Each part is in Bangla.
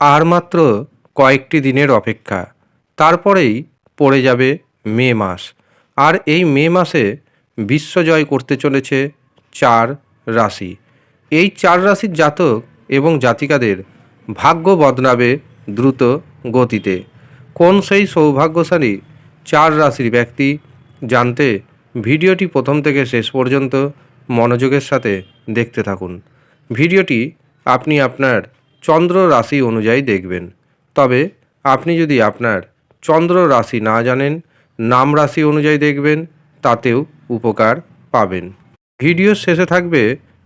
আর মাত্র কয়েকটি দিনের অপেক্ষা, তারপরেই পড়ে যাবে মে মাস। আর এই মে মাসে বিশ্বজয় করতে চলেছে 4 রাশি। এই 4 রাশির জাতক এবং জাতিকাদের ভাগ্য বদলাবে দ্রুত গতিতে। কোন সেই সৌভাগ্যশালী 4 রাশির ব্যক্তি জানতে ভিডিওটি প্রথম থেকে শেষ পর্যন্ত মনোযোগের সাথে দেখতে থাকুন। ভিডিওটি আপনি আপনার চন্দ্র রাশি অনুযায়ী দেখবেন। তবে আপনি যদি আপনার চন্দ্র রাশি না জানেন, নাম রাশি অনুযায়ী দেখবেন, তাতেও উপকার পাবেন। ভিডিওর শেষে থাকবে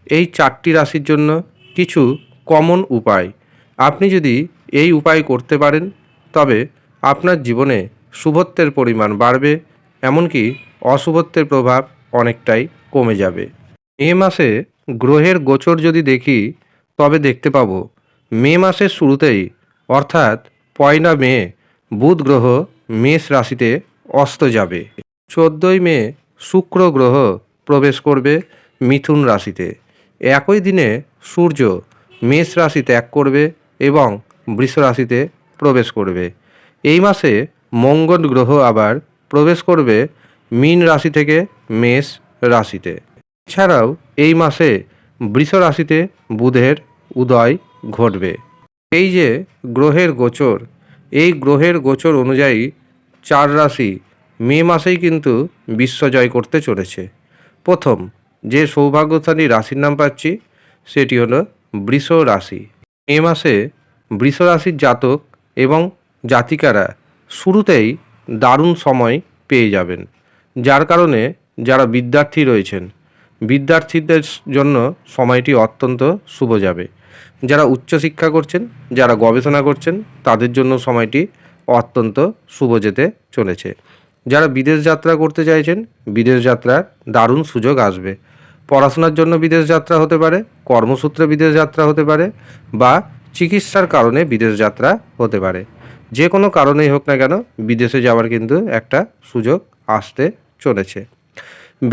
এই 4টি রাশির জন্য কিছু কমন উপায়। আপনি যদি এই উপায় করতে পারেন তবে আপনার জীবনে শুভত্বের পরিমাণ বাড়বে, এমনকি অশুভত্বের প্রভাব অনেকটাই কমে যাবে। মে মাসে গ্রহের গোচর যদি দেখি তবে দেখতে পাবো মে মাসের শুরুতেই অর্থাৎ 1 মে বুধ গ্রহ মেষ রাশিতে অস্ত যাবে। 14 মে শুক্র গ্রহ প্রবেশ করবে মিথুন রাশিতে। একই দিনে সূর্য মেষ রাশি ত্যাগ করবে এবং বৃষ রাশিতে প্রবেশ করবে। এই মাসে মঙ্গল গ্রহ আবার প্রবেশ করবে মীন রাশি থেকে মেষ রাশিতে। এছাড়াও এই মাসে বৃষ রাশিতে বুধের উদয় ঘটবে। এই যে গ্রহের গোচর, এই গ্রহের গোচর অনুযায়ী 4 রাশি মে মাসেই কিন্তু বিশ্বজয় করতে চলেছে। প্রথম যে সৌভাগ্যশালী রাশির নাম পাচ্ছি সেটি হলো বৃষ রাশি। মে মাসে বৃষ রাশির জাতক এবং জাতিকারা শুরুতেই দারুণ সময় পেয়ে যাবেন, যার কারণে যারা বিদ্যার্থী রয়েছেন বিদ্যার্থীদের জন্য সময়টি অত্যন্ত শুভ যাবে। যারা উচ্চশিক্ষা করছেন, যারা গবেষণা করছেন, তাদের জন্য সময়টি অত্যন্ত শুভ যেতে চলেছে। যারা বিদেশ যাত্রা করতে চাইছেন, বিদেশ যাত্রার দারুণ সুযোগ আসবে। পড়াশোনার জন্য বিদেশ যাত্রা হতে পারে, কর্মসূত্রে বিদেশ যাত্রা হতে পারে, বা চিকিৎসার কারণে বিদেশ যাত্রা হতে পারে। যে কোনো কারণেই হোক না কেন বিদেশে যাওয়ার কিন্তু একটা সুযোগ আসতে চলেছে।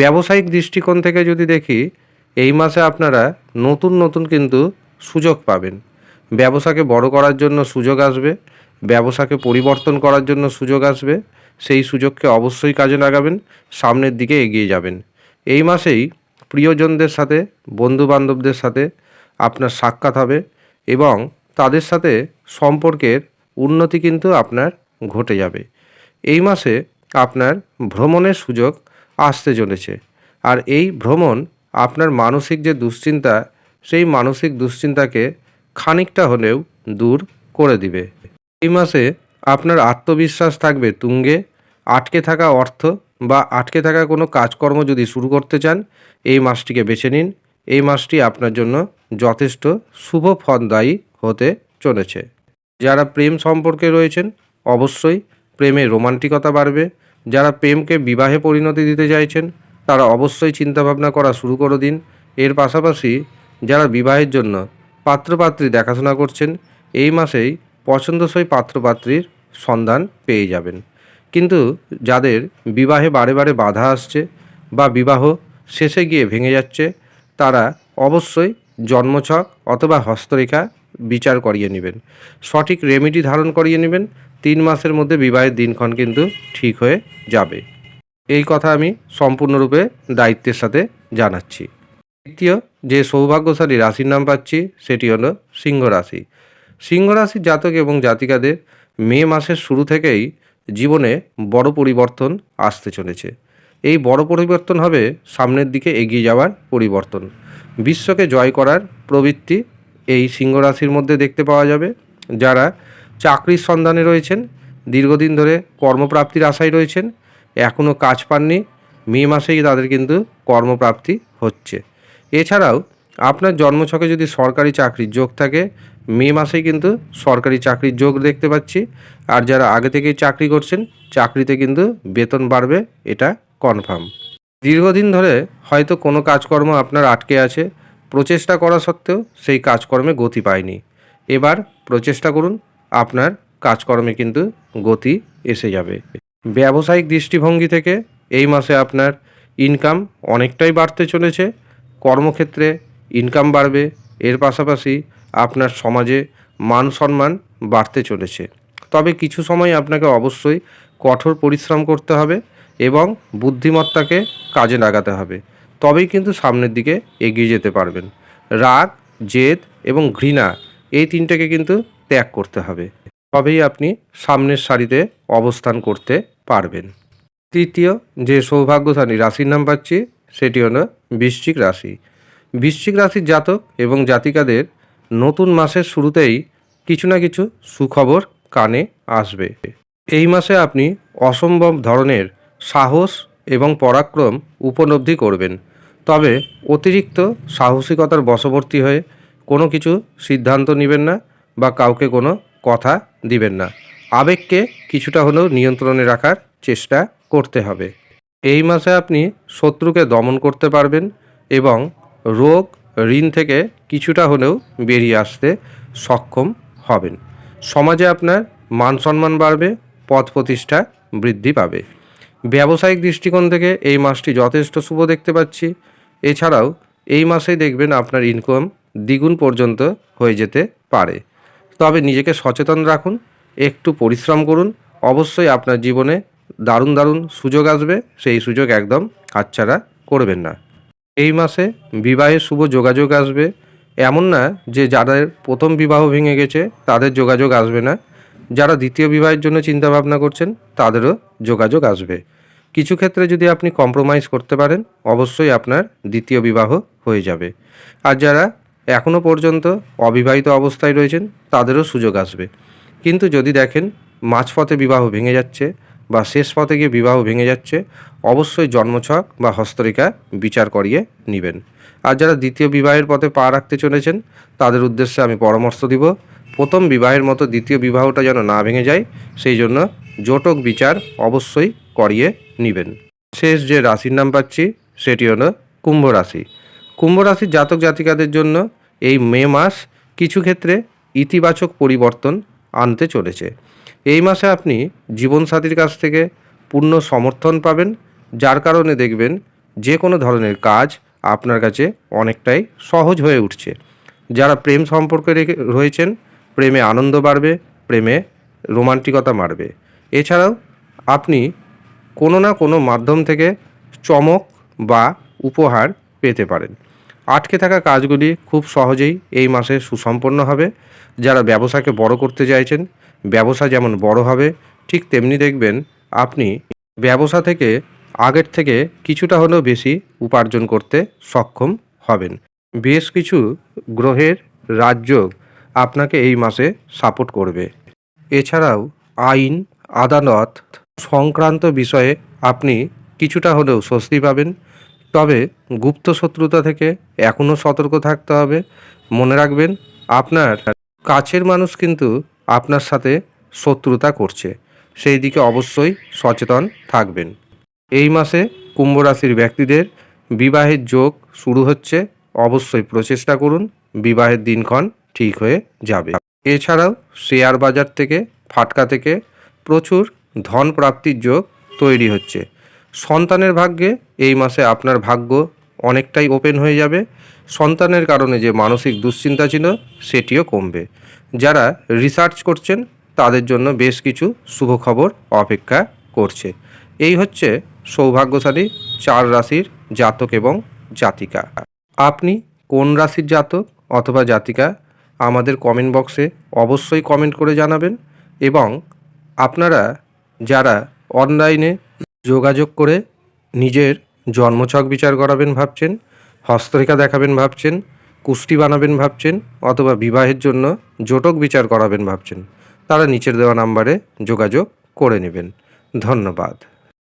ব্যবসায়িক দৃষ্টিকোণ থেকে যদি দেখি, এই মাসে আপনারা নতুন নতুন কিন্তু সুযোগ পাবেন। ব্যবসাকে বড় করার জন্য সুযোগ আসবে, ব্যবসাকে পরিবর্তন করার জন্য সুযোগ আসবে। সেই সুযোগকে অবশ্যই কাজে লাগাবেন, সামনের দিকে এগিয়ে যাবেন। এই মাসেই প্রিয়জনদের সাথে, বন্ধুবান্ধবদের সাথে আপনার সাক্ষাৎ হবে এবং তাদের সাথে সম্পর্কের উন্নতি কিন্তু আপনার ঘটে যাবে। এই মাসে আপনার ভ্রমণের সুযোগ আসতে চলেছে। আর এই ভ্রমণ আপনার মানসিক যে দুশ্চিন্তা, সেই মানসিক দুশ্চিন্তাকে খানিকটা হলেও দূর করে দিবে। এই মাসে আপনার আত্মবিশ্বাস থাকবে তুঙ্গে। আটকে থাকা অর্থ বা আটকে থাকা কোনো কাজকর্ম যদি শুরু করতে চান, এই মাসটিকে বেছে নিন। এই মাসটি আপনার জন্য যথেষ্ট শুভ ফলদায়ী হতে চলেছে। যারা প্রেম সম্পর্কে রয়েছেন অবশ্যই প্রেমে রোমান্টিকতা বাড়বে। যারা প্রেমকে বিবাহে পরিণতি দিতে চাইছেন তারা অবশ্যই চিন্তাভাবনা করা শুরু করে দিন। এর পাশাপাশি যারা বিবাহের জন্য পাত্রপাত্রী দেখাশোনা করছেন, এই মাসেই পছন্দসই পাত্রপাত্রীর সন্ধান পেয়ে যাবেন। কিন্তু যাদের বিবাহে বারে বারে বাধা আসছে বা বিবাহ শেষে গিয়ে ভেঙে যাচ্ছে, তারা অবশ্যই জন্মছক অথবা হস্তরেখা বিচার করিয়ে নেবেন। সঠিক রেমেডি ধারণ করিয়ে নেবেন। 3 মাসের মধ্যে বিবাহের দিনক্ষণ কিন্তু ঠিক হয়ে যাবে। এই কথা আমি সম্পূর্ণরূপে দায়িত্বের সাথে জানাচ্ছি। দ্বিতীয় যে সৌভাগ্যশালী রাশির নাম পাচ্ছি সেটি হলো সিংহ রাশি। সিংহ রাশির জাতক এবং জাতিকাদের মে মাসের শুরু থেকেই জীবনে বড় পরিবর্তন আসতে চলেছে। এই বড় পরিবর্তন হবে সামনের দিকে এগিয়ে যাওয়ার পরিবর্তন। বিশ্বকে জয় করার প্রবৃত্তি এই সিংহ রাশির মধ্যে দেখতে পাওয়া যাবে। যারা চাকরির সন্ধানে রয়েছেন, দীর্ঘদিন ধরে কর্মপ্রাপ্তির আশায় রয়েছেন, এখনও কাজ পাননি, মে মাসেই তাদের কিন্তু কর্মপ্রাপ্তি হচ্ছে। এছাড়াও আপনার জন্মছকে যদি সরকারি চাকরির যোগ থাকে, মে মাসেই কিন্তু সরকারি চাকরির যোগ দেখতে পাচ্ছি। আর যারা আগে থেকেই চাকরি করছেন, চাকরিতে কিন্তু বেতন বাড়বে, এটা কনফার্ম। দীর্ঘদিন ধরে হয়তো কোনো কাজকর্ম আপনার আটকে আছে, প্রচেষ্টা করা সত্ত্বেও সেই কাজকর্মে গতি পায়নি। এবার প্রচেষ্টা করুন, আপনার কাজকর্মে কিন্তু গতি এসে যাবে। ব্যবসায়িক দৃষ্টিভঙ্গি থেকে এই মাসে আপনার ইনকাম অনেকটাই বাড়তে চলেছে। কর্মক্ষেত্রে ইনকাম বাড়বে। এর পাশাপাশি আপনার সমাজে মান সম্মান বাড়তে চলেছে। তবে কিছু সময় আপনাকে অবশ্যই কঠোর পরিশ্রম করতে হবে এবং বুদ্ধিমত্তাকে কাজে লাগাতে হবে, তবেই কিন্তু সামনের দিকে এগিয়ে যেতে পারবেন। রাগ, জেদ এবং ঘৃণা এই তিনটেকে কিন্তু ত্যাগ করতে হবে, তবেই আপনি সামনের সারিতে অবস্থান করতে পারবেন। তৃতীয় যে সৌভাগ্যশালী রাশির নাম পাচ্ছি সেটি হলো বৃশ্চিক রাশি। বৃশ্চিক রাশির জাতক এবং জাতিকাদের নতুন মাসের শুরুতেই কিছু না কিছু সুখবর কানে আসবে। এই মাসে আপনি অসম্ভব ধরনের সাহস এবং পরাক্রম উপলব্ধি করবেন। তবে অতিরিক্ত সাহসিকতার বশবর্তী হয়ে কোনো কিছু সিদ্ধান্ত নেবেন না বা কাউকে কোনো কথা দিবেন না। আবেগকে কিছুটা হলেও নিয়ন্ত্রণে রাখার চেষ্টা করতে হবে। এই মাসে আপনি শত্রুকে দমন করতে পারবেন এবং রোগ, ঋণ থেকে কিছুটা হলেও বেরিয়ে আসতে সক্ষম হবেন। সমাজে আপনার মান সম্মান বাড়বে, পদ প্রতিষ্ঠা বৃদ্ধি পাবে। ব্যবসায়িক দৃষ্টিকোণ থেকে এই মাসটি যথেষ্ট শুভ দেখতে পাচ্ছি। এছাড়াও এই মাসেই দেখবেন আপনার ইনকাম দ্বিগুণ পর্যন্ত হয়ে যেতে পারে। তবে নিজেকে সচেতন রাখুন, একটু পরিশ্রম করুন, অবশ্যই আপনার জীবনে দারুণ দারুণ সুযোগ আসবে, সেই সুযোগ একদম হাতছাড়া করবেন না। এই মাসে বিবাহের শুভ যোগাযোগ আসবে। এমন না যে যাদের প্রথম বিবাহ ভেঙে গেছে তাদের যোগাযোগ আসবে না, যারা দ্বিতীয় বিবাহের জন্য চিন্তাভাবনা করছেন তাদেরও যোগাযোগ আসবে। কিছু ক্ষেত্রে যদি আপনি কম্প্রোমাইজ করতে পারেন অবশ্যই আপনার দ্বিতীয় বিবাহ হয়ে যাবে। আর যারা এখনও পর্যন্ত অবিবাহিত অবস্থায় রয়েছেন তাদেরও সুযোগ আসবে। কিন্তু যদি দেখেন মাঝপথে বিবাহ ভেঙে যাচ্ছে বা শেষ পথে গিয়ে বিবাহ ভেঙে যাচ্ছে, অবশ্যই জন্মছক বা হস্তরেখা বিচার করিয়ে নেবেন। আর যারা দ্বিতীয় বিবাহের পথে পা রাখতে চলেছেন তাদের উদ্দেশ্যে আমি পরামর্শ দিব, প্রথম বিবাহের মতো দ্বিতীয় বিবাহটা যেন না ভেঙে যায়, সেই জন্য জটক বিচার অবশ্যই করিয়ে নেবেন। শেষ যে রাশির নাম পাচ্ছি সেটি হলো কুম্ভ রাশি। কুম্ভ রাশির জাতক জাতিকাদের জন্য এই মে মাস কিছু ক্ষেত্রে ইতিবাচক পরিবর্তন আনতে চলেছে। এই মাসে আপনি জীবনসাথীর কাছ থেকে পূর্ণ সমর্থন পাবেন, যার কারণে দেখবেন যে কোনো ধরনের কাজ আপনার কাছে অনেকটাই সহজ হয়ে উঠছে। যারা প্রেম সম্পর্কে রয়েছেন প্রেমে আনন্দ বাড়বে, প্রেমে রোমান্টিকতা বাড়বে। এছাড়াও আপনি কোনো না কোনো মাধ্যম থেকে চমক বা উপহার পেতে পারেন। আটকে থাকা কাজগুলি খুব সহজেই এই মাসে সুসম্পন্ন হবে। যারা ব্যবসাকে বড় করতে চাইছেন, ব্যবসা যেমন বড় হবে ঠিক তেমনি দেখবেন আপনি ব্যবসা থেকে আগের থেকে কিছুটা হলেও বেশি উপার্জন করতে সক্ষম হবেন। বেশ কিছু গ্রহের রাজযোগ আপনাকে এই মাসে সাপোর্ট করবে। এছাড়াও আইন, আদালত সংক্রান্ত বিষয়ে আপনি কিছুটা হলেও স্বস্তি পাবেন। তবে গুপ্ত শত্রুতা থেকে এখনও সতর্ক থাকতে হবে। মনে রাখবেন আপনার কাছের মানুষ কিন্তু আপনার সাথে শত্রুতা করছে, সেই দিকে অবশ্যই সচেতন থাকবেন। এই মাসে কুম্ভ রাশির ব্যক্তিদের বিবাহের যোগ শুরু হচ্ছে, অবশ্যই প্রচেষ্টা করুন, বিবাহের দিনক্ষণ ঠিক হয়ে যাবে। এছাড়াও শেয়ার বাজার থেকে, ফাটকা থেকে প্রচুর ধন প্রাপ্তির যোগ তৈরি হচ্ছে। সন্তানের ভাগ্যে এই মাসে আপনার ভাগ্য অনেকটাই ওপেন হয়ে যাবে। সন্তানের কারণে যে মানসিক দুশ্চিন্তা ছিল সেটিও কমবে। যারা রিসার্চ করছেন তাদের জন্য বেশ কিছু শুভ খবর অপেক্ষা করছে। এই হচ্ছে সৌভাগ্যশালী 4 রাশির জাতক এবং জাতিকা। আপনি কোন রাশির জাতক অথবা জাতিকা আমাদের কমেন্ট বক্সে অবশ্যই কমেন্ট করে জানাবেন। এবং আপনারা যারা অনলাইনে যোগাযোগ করে নিজের জন্মছক বিচার করাবেন ভাবছেন, হস্তরেখা দেখাবেন ভাবছেন, কুষ্টি বানাবেন ভাবছেন অথবা বিবাহের জন্য জটক বিচার করাবেন ভাবছেন, তারা নিচের দেওয়া নাম্বারে যোগাযোগ করে নেবেন। ধন্যবাদ।